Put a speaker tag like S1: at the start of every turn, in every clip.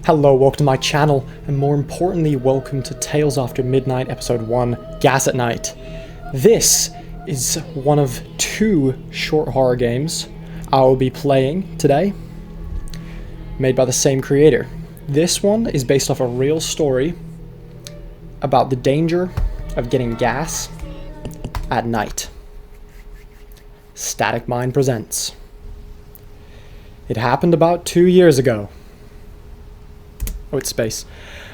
S1: Hello, welcome to my channel, and more importantly, welcome to Tales After Midnight Episode 1, Gas at Night. This is one of two short horror games I will be playing today, made by the same creator. This one is based off a real story about the danger of getting gas at night. Static Mind presents. It happened about 2 years ago. Oh, it's space.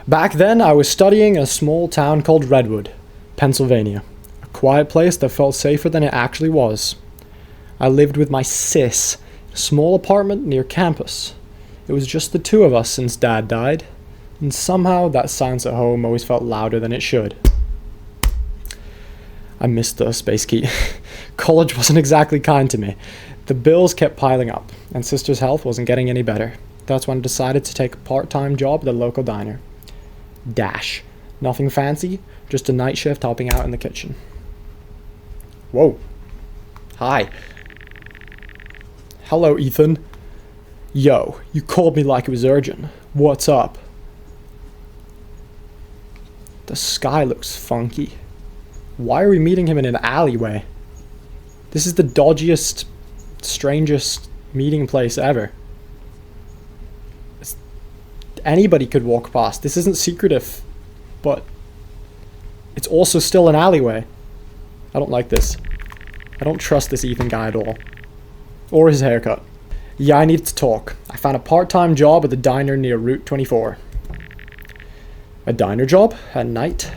S1: Back then, I was studying in a small town called Redwood, Pennsylvania. A quiet place that felt safer than it actually was. I lived with my sis in a small apartment near campus. It was just the two of us since Dad died, and somehow that silence at home always felt louder than it should. I missed the space key. College wasn't exactly kind to me. The bills kept piling up, and sister's health wasn't getting any better. That's when I decided to take a part-time job at the local diner. Dash. Nothing fancy, just a night shift helping out in the kitchen. Whoa. Hi. Hello, Ethan. Yo, you called me like it was urgent. What's up? The sky looks funky. Why are we meeting him in an alleyway? This is the dodgiest, strangest meeting place ever. Anybody could walk past. This isn't secretive, but it's also still an alleyway. I don't like this. I don't trust this Ethan guy at all. Or his haircut. Yeah, I need to talk. I found a part-time job at the diner near Route 24. A diner job? At night?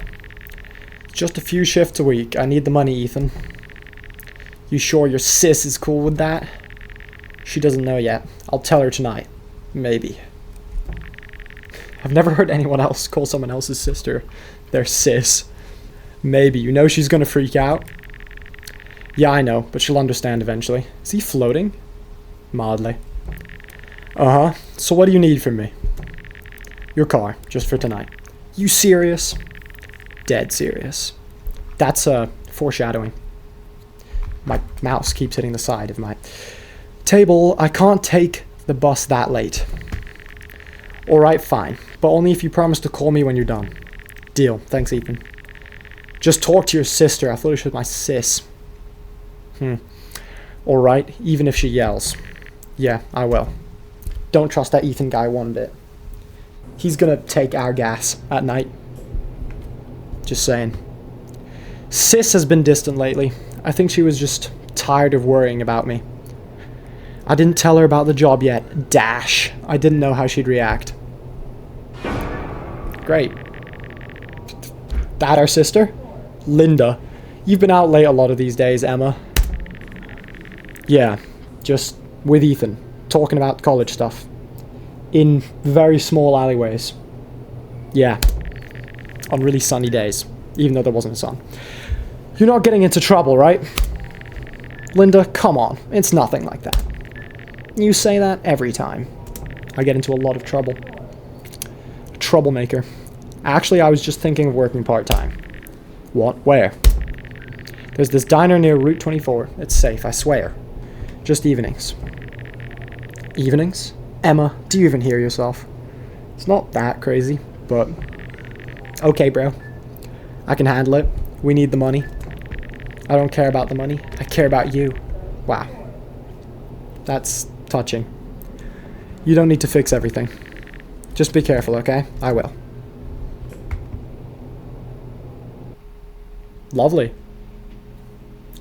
S1: Just a few shifts a week. I need the money, Ethan. You sure your sis is cool with that? She doesn't know yet. I'll tell her tonight. Maybe. I've never heard anyone else call someone else's sister their sis. Maybe. You know she's gonna freak out? Yeah, I know, but she'll understand eventually. Is he floating? Mildly. Uh-huh. So what do you need from me? Your car, just for tonight. You serious? Dead serious. That's, foreshadowing. My mouse keeps hitting the side of my table. I can't take the bus that late. Alright, fine. But only if you promise to call me when you're done. Deal. Thanks, Ethan. Just talk to your sister. I thought it was my sis. Alright, even if she yells. Yeah, I will. Don't trust that Ethan guy one bit. He's gonna take our gas at night. Just saying. Sis has been distant lately. I think she was just tired of worrying about me. I didn't tell her about the job yet. Dash. I didn't know how she'd react. Great. That our sister? Linda. You've been out late a lot of these days, Emma. Yeah, just with Ethan, talking about college stuff. In very small alleyways. Yeah. On really sunny days, even though there wasn't a sun. You're not getting into trouble, right? Linda, come on. It's nothing like that. You say that every time. I get into a lot of trouble. Troublemaker. Actually, I was just thinking of working part-time. What? Where? There's this diner near Route 24. It's safe, I swear. Just evenings. Evenings? Emma, do you even hear yourself? It's not that crazy, but... Okay, bro. I can handle it. We need the money. I don't care about the money. I care about you. Wow. That's touching. You don't need to fix everything. Just be careful, okay? I will. Lovely.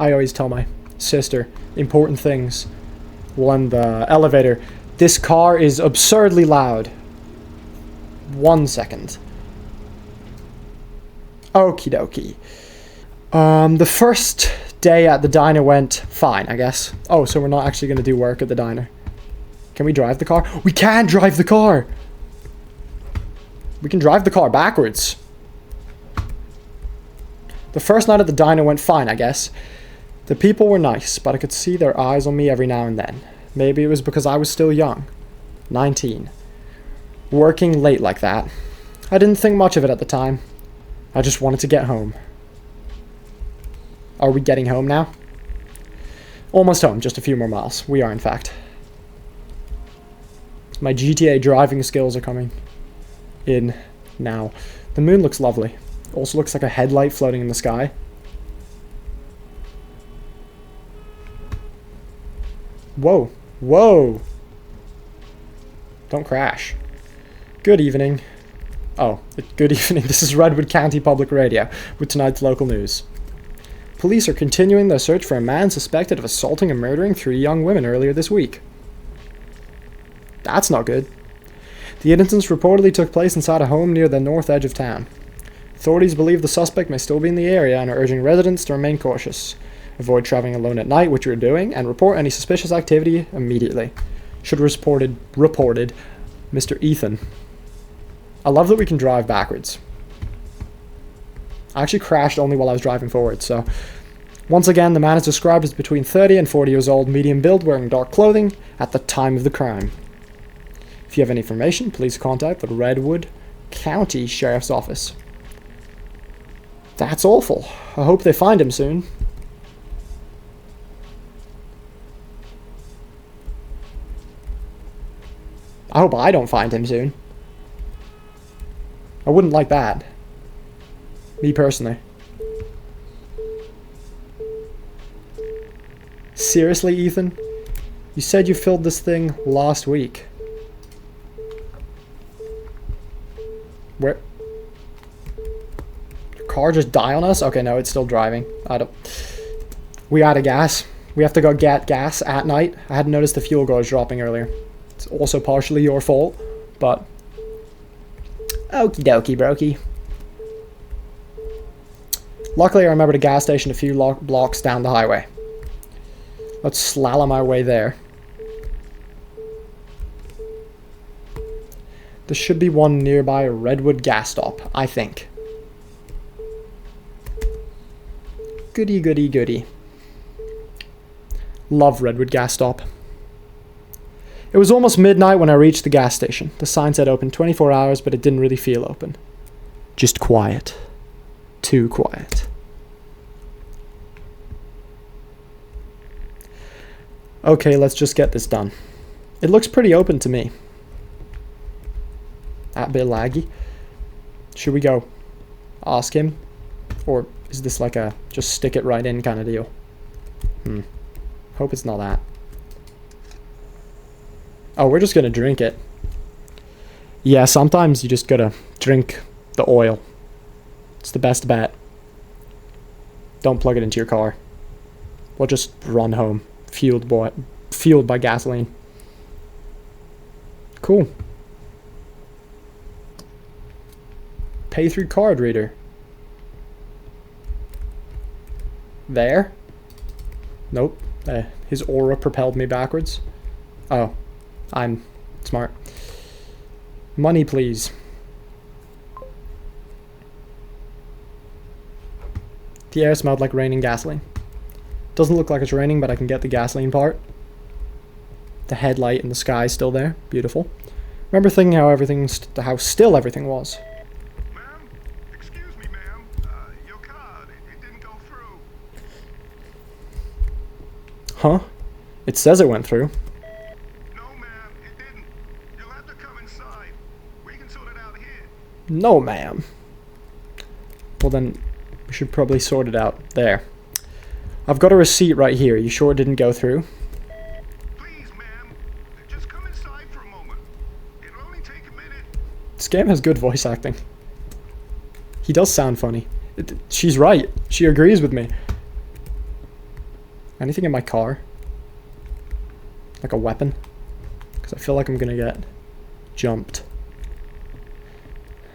S1: I always tell my sister important things while in the elevator. This car is absurdly loud. 1 second. Okie dokie. The first day at the diner went fine, I guess. Oh, so we're not actually going to do work at the diner. Can we drive the car? We can drive the car! We can drive the car backwards. The first night at the diner went fine, I guess. The people were nice, but I could see their eyes on me every now and then. Maybe it was because I was still young. 19. Working late like that. I didn't think much of it at the time. I just wanted to get home. Are we getting home now? Almost home, just a few more miles. We are, in fact. My GTA driving skills are coming in now. The moon looks lovely. Also looks like a headlight floating in the sky. Whoa. Whoa! Don't crash. Good evening. Oh, good evening. This is Redwood County Public Radio with tonight's local news. Police are continuing their search for a man suspected of assaulting and murdering 3 young women earlier this week. That's not good. The incidents reportedly took place inside a home near the north edge of town. Authorities believe the suspect may still be in the area and are urging residents to remain cautious. Avoid traveling alone at night, which you're doing, and report any suspicious activity immediately. Should have reported Mr. Ethan. I love that we can drive backwards. I actually crashed only while I was driving forward, so... Once again, the man is described as between 30 and 40 years old, medium build, wearing dark clothing at the time of the crime. If you have any information, please contact the Redwood County Sheriff's Office. That's awful. I hope they find him soon. I hope I don't find him soon. I wouldn't like that. Me personally. Seriously, Ethan? You said you filled this thing last week. Where? Your car just die on us? Okay, no, it's still driving. We out of gas. We have to go get gas at night. I hadn't noticed the fuel gauge dropping earlier. It's also partially your fault, but... Okie dokie, brokey. Luckily, I remembered a gas station a few blocks down the highway. Let's slalom our way there. There should be one nearby Redwood gas stop, I think. Goody, goody, goody. Love Redwood gas stop. It was almost midnight when I reached the gas station. The sign said open 24 hours, but it didn't really feel open. Just quiet. Too quiet. Okay, let's just get this done. It looks pretty open to me. A bit laggy. Should we go ask him? Or is this like a just stick it right in kind of deal? Hope it's not that. Oh, we're just gonna drink it. Yeah, sometimes you just gotta drink the oil. It's the best bet. Don't plug it into your car. We'll just run home, fueled by gasoline. Cool. Pay through card reader. There? Nope. His aura propelled me backwards. Oh, I'm smart. Money, please. The air smelled like raining gasoline. Doesn't look like it's raining, but I can get the gasoline part. The headlight in the sky is still there. Beautiful. Remember thinking how still everything was.
S2: Ma'am? Excuse me, ma'am. Your card, it didn't go through.
S1: Huh? It says it went through.
S2: No, ma'am, it didn't. You'll have to come inside. We can sort it out here.
S1: No, ma'am. Well then, we should probably sort it out there. I've got a receipt right here. You sure it didn't go through?
S2: Please, ma'am. Just come inside for a moment. It'll only take a minute.
S1: This game has good voice acting. He does sound funny. She's right. She agrees with me. Anything in my car? Like a weapon? Because I feel like I'm gonna get jumped.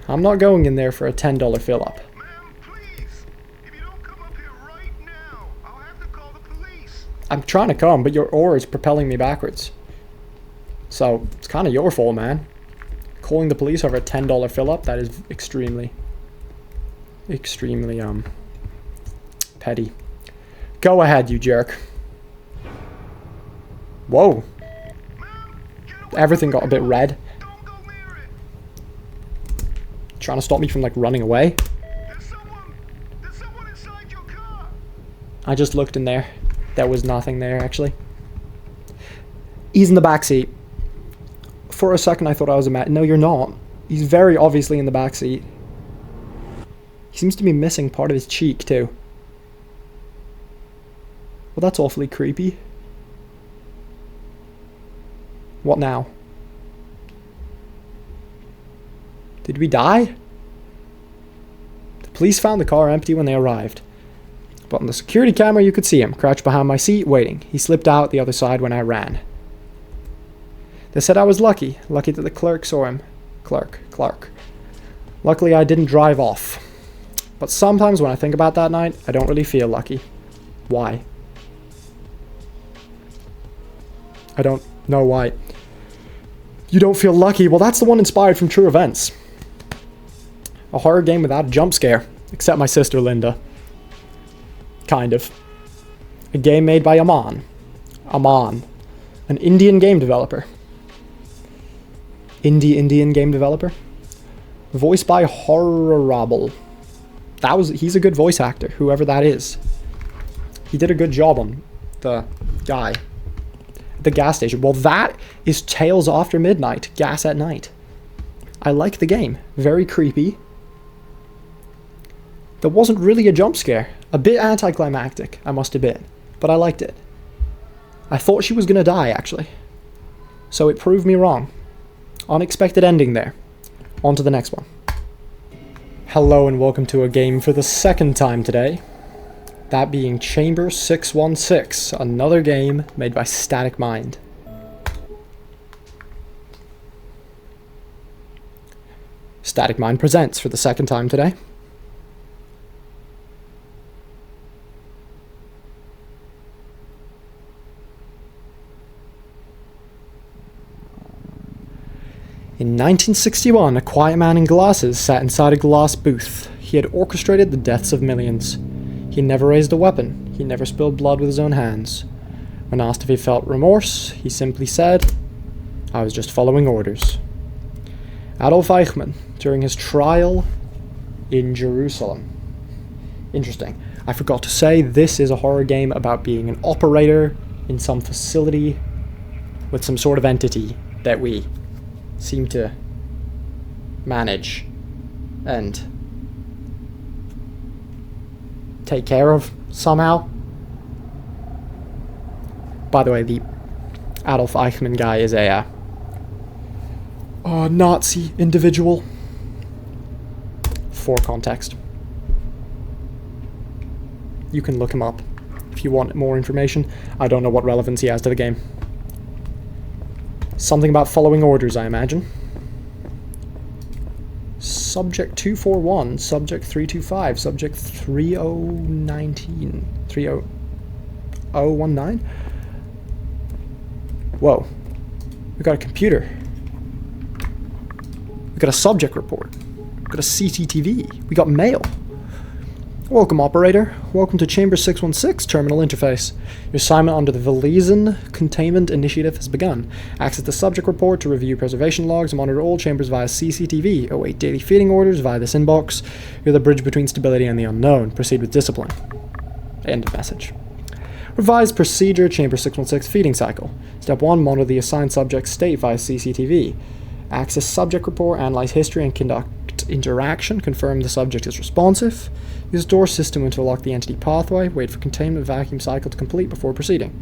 S1: I'm not going in there for a $10 fill-up.
S2: Ma'am, please. If you don't come up here right now, I'll have to call the police.
S1: I'm trying to come, but your aura is propelling me backwards. So, it's kind of your fault, man. Calling the police over a $10 fill-up, that is extremely, petty. Go ahead, you jerk. Whoa.
S2: Ma'am, get away
S1: Everything
S2: from
S1: got a bit red.
S2: Don't go near it.
S1: Trying to stop me from, like, running away.
S2: There's someone inside your car.
S1: I just looked in there. There was nothing there, actually. He's in the back seat. For a second, I thought I was a man. No, you're not. He's very obviously in the back seat. He seems to be missing part of his cheek, too. Well, that's awfully creepy. What now? Did we die? The police found the car empty when they arrived. But on the security camera, you could see him, crouched behind my seat, waiting. He slipped out the other side when I ran. They said I was lucky. Lucky that the clerk saw him. Clerk. Luckily, I didn't drive off. But sometimes when I think about that night, I don't really feel lucky. Why? I don't know why. You don't feel lucky? Well, that's the one inspired from true events. A horror game without a jump scare. Except my sister Linda. Kind of. A game made by Aman. An Indian game developer. Indian game developer. Voiced by Horrible. He's a good voice actor, whoever that is. He did a good job on the guy at the gas station. Well, that is Tales After Midnight, Gas at Night. I like the game. Very creepy. There wasn't really a jump scare. A bit anticlimactic, I must admit, but I liked it. I thought she was gonna die, actually. So it proved me wrong. Unexpected ending there. On to the next one. Hello and welcome to a game for the second time today. That being Chamber 616, another game made by Static Mind. Static Mind presents for the second time today. In 1961, a quiet man in glasses sat inside a glass booth. He had orchestrated the deaths of millions. He never raised a weapon. He never spilled blood with his own hands. When asked if he felt remorse, he simply said, "I was just following orders." Adolf Eichmann, during his trial in Jerusalem. Interesting. I forgot to say, this is a horror game about being an operator in some facility with some sort of entity that we seem to manage and take care of somehow. By the way, the Adolf Eichmann guy is a Nazi individual. For context. You can look him up if you want more information. I don't know what relevance he has to the game. Something about following orders, I imagine. Subject 241, Subject 325, Subject 3019, 30019? Whoa. We got a computer. We got a subject report. We got a CCTV. We got mail. Welcome, operator. Welcome to Chamber 616 Terminal Interface. Your assignment under the Valesian Containment Initiative has begun. Access the subject report to review preservation logs, monitor all chambers via CCTV, await daily feeding orders via this inbox. You're the bridge between stability and the unknown. Proceed with discipline. End of message. Revised procedure, Chamber 616 feeding cycle. Step 1, monitor the assigned subject's state via CCTV. Access subject report, analyze history, and conduct interaction. Confirm the subject is responsive. Use door system to unlock the entity pathway. Wait for containment vacuum cycle to complete before proceeding.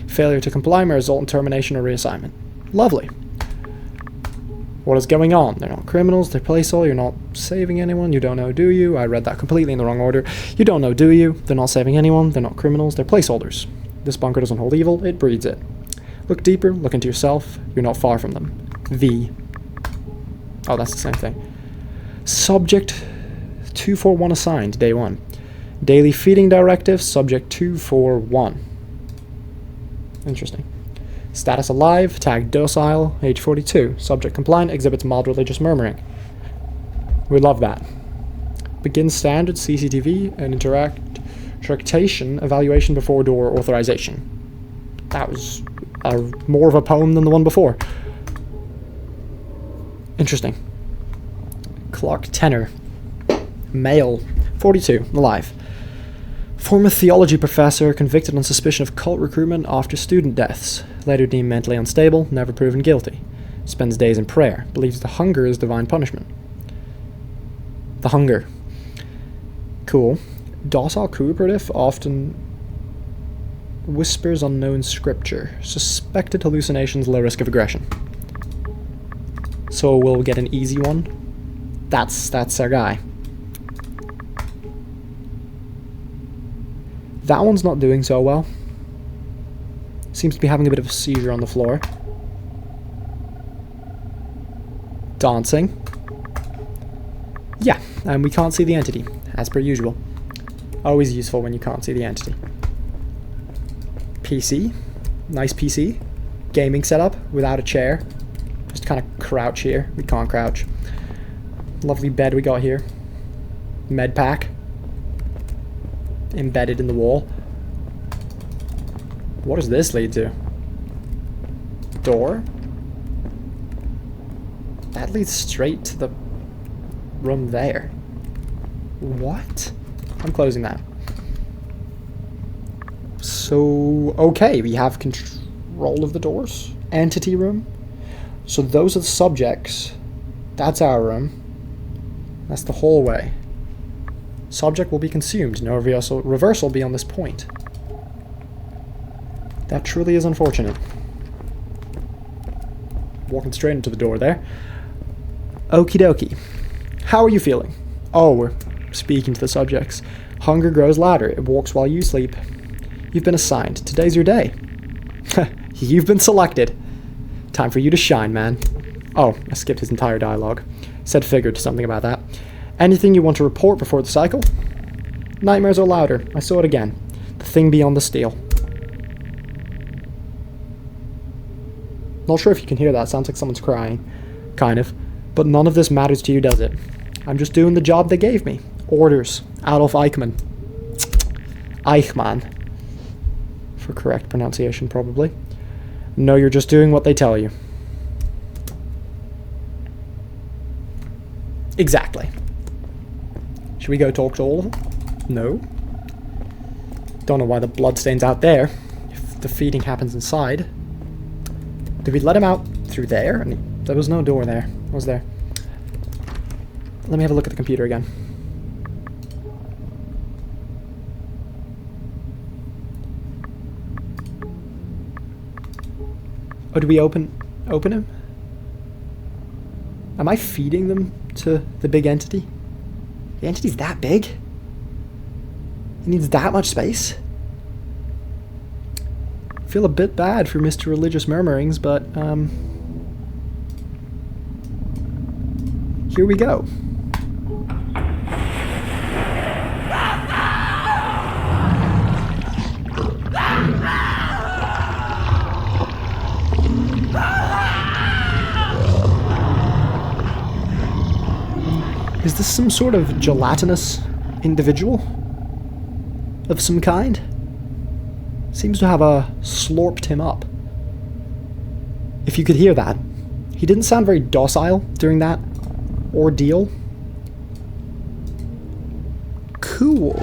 S1: Failure to comply may result in termination or reassignment. Lovely. What is going on? They're not criminals, they're placeholders. You're not saving anyone. You don't know, do you? I read that completely in the wrong order. You don't know, do you? They're not saving anyone. They're not criminals, they're placeholders. This bunker doesn't hold evil, it breeds it. Look deeper, look into yourself. You're not far from them. V. Oh, that's the same thing. Subject 241 assigned, day 1. Daily feeding directive, subject 241. Interesting. Status alive, tag docile, age 42. Subject compliant, exhibits mild religious murmuring. We love that. Begin standard CCTV and interactation evaluation before door authorization. That was more of a poem than the one before. Interesting. Clock tenor. Male. 42. Alive. Former theology professor convicted on suspicion of cult recruitment after student deaths. Later deemed mentally unstable, never proven guilty. Spends days in prayer. Believes the hunger is divine punishment. The hunger. Cool. Docile cooperative often whispers unknown scripture. Suspected hallucinations, low risk of aggression. So we'll get an easy one. That's our guy. That one's not doing so well. Seems to be having a bit of a seizure on the floor. Dancing. Yeah, and we can't see the entity, as per usual. Always useful when you can't see the entity. PC. Nice PC. Gaming setup without a chair. Just kind of crouch here. We can't crouch. Lovely bed we got here. Med pack. Embedded in the wall. What does this lead to? Door? That leads straight to the room there. What? I'm closing that. So, okay, we have control of the doors. Entity room. So those are the subjects. That's our room. That's the hallway. Subject will be consumed. No reversal beyond this point. That truly is unfortunate. Walking straight into the door there. Okie dokie. How are you feeling? Oh, we're speaking to the subjects. Hunger grows louder. It walks while you sleep. You've been assigned. Today's your day. You've been selected. Time for you to shine, man. Oh, I skipped his entire dialogue. Said figured something about that. Anything you want to report before the cycle? Nightmares are louder. I saw it again. The thing beyond the steel. Not sure if you can hear that. Sounds like someone's crying. Kind of. But none of this matters to you, does it? I'm just doing the job they gave me. Orders. Adolf Eichmann. Eichmann. For correct pronunciation, probably. No, you're just doing what they tell you. Exactly. Should we go talk to all of them? No. Don't know why the bloodstain's out there. If the feeding happens inside. Did we let him out through there? There was no door there. Was there? Let me have a look at the computer again. Oh, did we open him? Am I feeding them to the big entity? The entity's that big? It needs that much space? I feel a bit bad for Mr. Religious Murmurings, but, here we go. Is this some sort of gelatinous individual? Of some kind? Seems to have slurped him up. If you could hear that. He didn't sound very docile during that ordeal. Cool.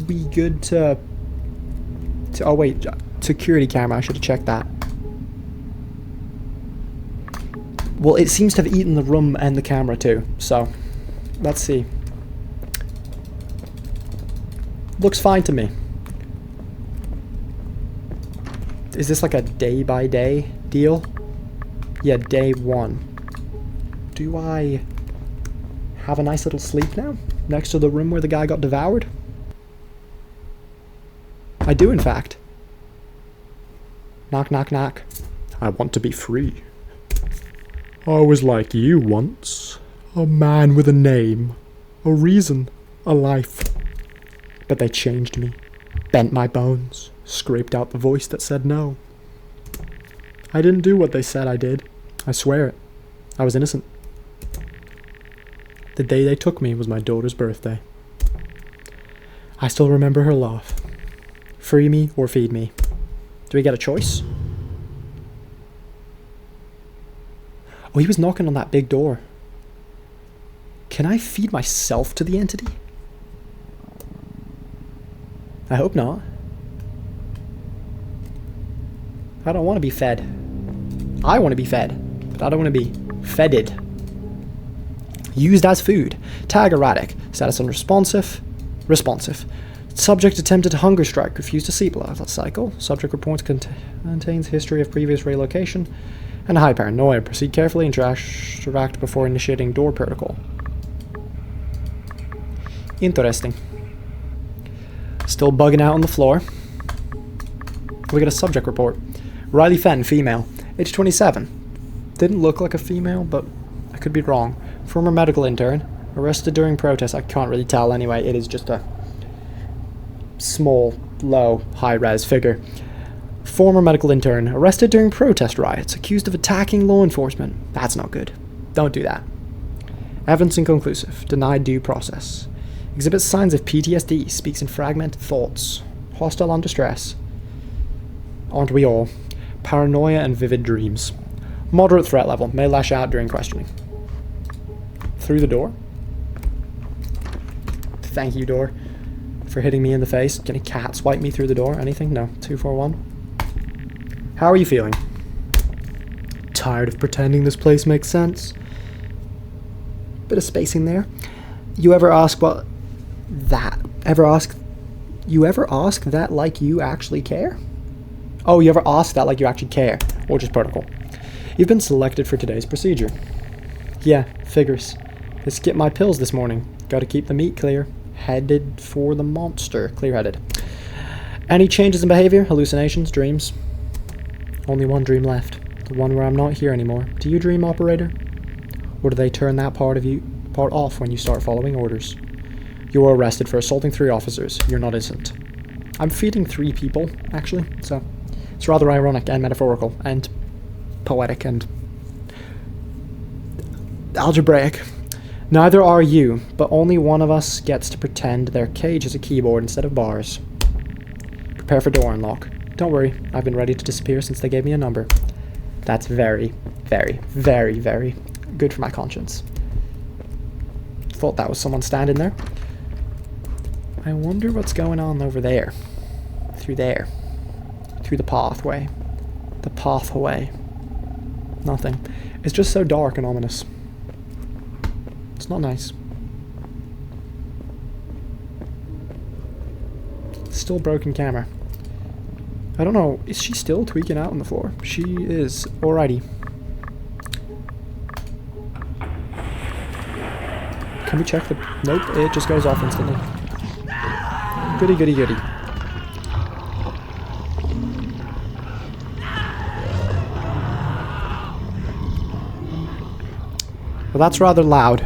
S1: We good to oh wait, security camera, I should have checked that. Well, it seems to have eaten the room and the camera too, so let's see. Looks fine to me. Is this like a day-by-day deal? Yeah, day 1. Do I have a nice little sleep now? Next to the room where the guy got devoured? I do, in fact. Knock, knock, knock. I want to be free. I was like you once. A man with a name. A reason. A life. But they changed me. Bent my bones. Scraped out the voice that said no. I didn't do what they said I did. I swear it. I was innocent. The day they took me was my daughter's birthday. I still remember her laugh. Free me or feed me. Do we get a choice? Oh, he was knocking on that big door. Can I feed myself to the entity? I hope not. I don't want to be fed. I want to be fed, but I don't want to be fedded. Used as food. Tag erratic. Status unresponsive. Responsive. Subject attempted hunger strike. Refused to sleep. Let's cycle. Subject reports contains history of previous relocation. And high paranoia. Proceed carefully. Interact before initiating door protocol. Interesting. Still bugging out on the floor. We got a subject report. Riley Fenn, female. Age 27. Didn't look like a female, but I could be wrong. Former medical intern. Arrested during protest. I can't really tell anyway. It is just a small, low, high-res figure. Former medical intern. Arrested during protest riots. Accused of attacking law enforcement. That's not good. Don't do that. Evidence inconclusive. Denied due process. Exhibits signs of PTSD. Speaks in fragmented thoughts. Hostile under stress. Aren't we all? Paranoia and vivid dreams. Moderate threat level. May lash out during questioning. Through the door. Thank you, door, for hitting me in the face. Can a cat swipe me through the door? Anything? No. 241. How are you feeling? Tired of pretending this place makes sense? Bit of spacing there. You ever ask what that? You ever ask that like you actually care? Oh, you ever ask that like you actually care? Or just protocol? You've been selected for today's procedure. Yeah, figures. I skipped my pills this morning. Gotta keep the meat clear. Headed for the monster. Clear-headed. Any changes in behavior? Hallucinations? Dreams? Only one dream left. The one where I'm not here anymore. Do you dream, operator? Or do they turn that part off when you start following orders? You were arrested for assaulting 3 officers. You're not innocent. I'm feeding 3 people, actually, so it's rather ironic and metaphorical and poetic and algebraic. Neither are you, but only one of us gets to pretend their cage is a keyboard instead of bars. Prepare for door unlock. Don't worry, I've been ready to disappear since they gave me a number. That's very, very, very, very good for my conscience. Thought that was someone standing there. I wonder what's going on over there. Through there. Through the pathway. The pathway. Nothing. It's just so dark and ominous. It's not nice. Still broken camera. I don't know. Is she still tweaking out on the floor? She is. Alrighty. Can we check the... Nope, it just goes off instantly. Goody, goody, goody. Well, that's rather loud.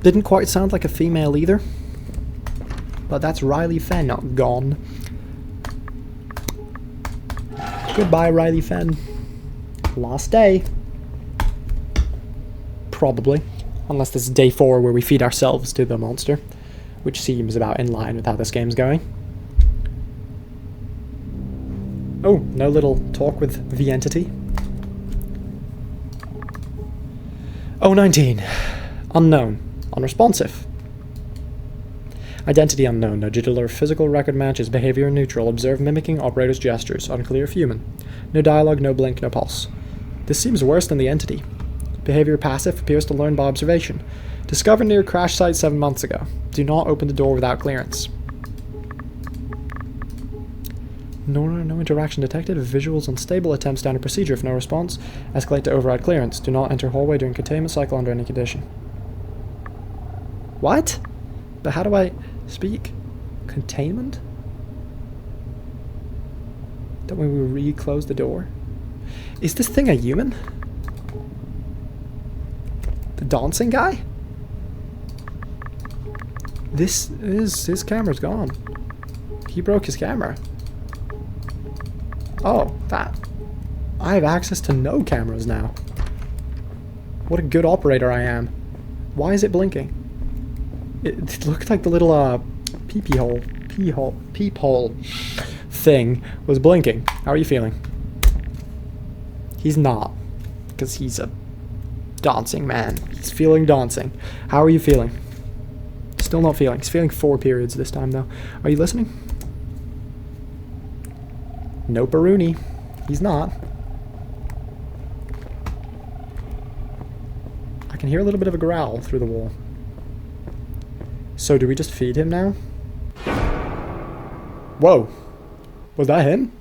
S1: Didn't quite sound like a female either. But that's Riley Fenn, not gone. Goodbye, Riley Fenn. Last day. Probably. Unless this is day 4 where we feed ourselves to the monster. Which seems about in line with how this game's going. Oh, no little talk with the entity. 019. Unknown. Unresponsive. Identity unknown. No digital or physical record matches. Behavior neutral. Observe mimicking operator's gestures. Unclear if human. No dialogue, no blink, no pulse. This seems worse than the entity. Behavior passive. Appears to learn by observation. Discovered near crash site 7 months ago. Do not open the door without clearance. No interaction detected. Visuals unstable. Attempts standard procedure. If no response, escalate to override clearance. Do not enter hallway during containment cycle under any condition. What? But how do I speak? Containment? Don't we re-close the door? Is this thing a human? The dancing guy? This is... his camera's gone. He broke his camera. Oh, that... I have access to no cameras now. What a good operator I am. Why is it blinking? It looked like the little peephole thing was blinking. How are you feeling? He's not, because he's a dancing man. He's feeling dancing. How are you feeling? Still not feeling. He's feeling 4 periods this time though. Are you listening? No Baruni. He's not. I can hear a little bit of a growl through the wall. So do we just feed him now? Whoa. Was that him?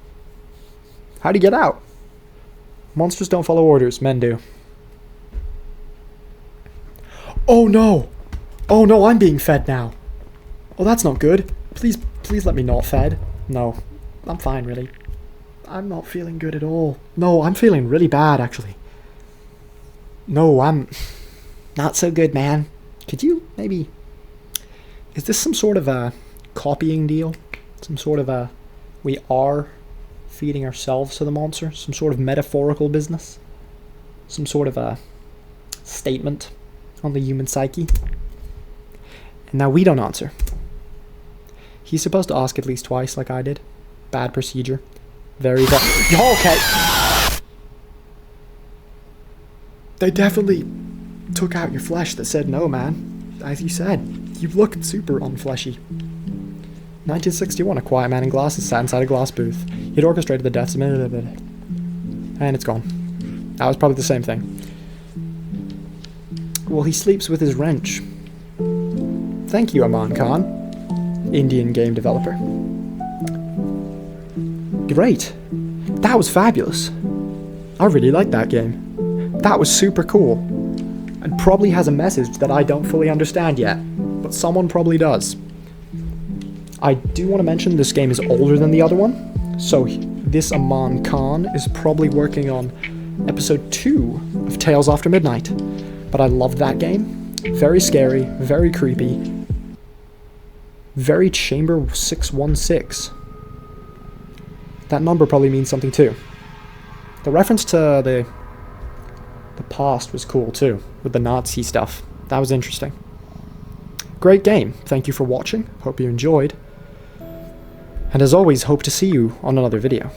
S1: How'd he get out? Monsters don't follow orders, men do. Oh no! Oh no, I'm being fed now. Oh, that's not good. Please let me not fed. No, I'm fine, really. I'm not feeling good at all. No, I'm feeling really bad, actually. No, I'm not so good, man. Could you maybe... Is this some sort of a copying deal? Some sort of a... We are feeding ourselves to the monster? Some sort of metaphorical business? Some sort of a statement on the human psyche? And now we don't answer. He's supposed to ask at least twice, like I did. Bad procedure. Very bad. Okay. They definitely took out your flesh that said no, man. As you said, you looked super unfleshy. 1961, a quiet man in glasses sat inside a glass booth. He'd orchestrated the deaths of and it's gone. That was probably the same thing. Well, he sleeps with his wrench. Thank you, Aman Khan, Indian game developer. Great. That was fabulous. I really liked that game. That was super cool. And probably has a message that I don't fully understand yet, but someone probably does. I do want to mention this game is older than the other one, so this Aman Khan is probably working on episode 2 of Tales After Midnight. But I loved that game. Very scary, very creepy. Very Chamber 616. That number probably means something too. The reference to the past was cool too, with the Nazi stuff. That was interesting. Great game. Thank you for watching. Hope you enjoyed. And as always, hope to see you on another video.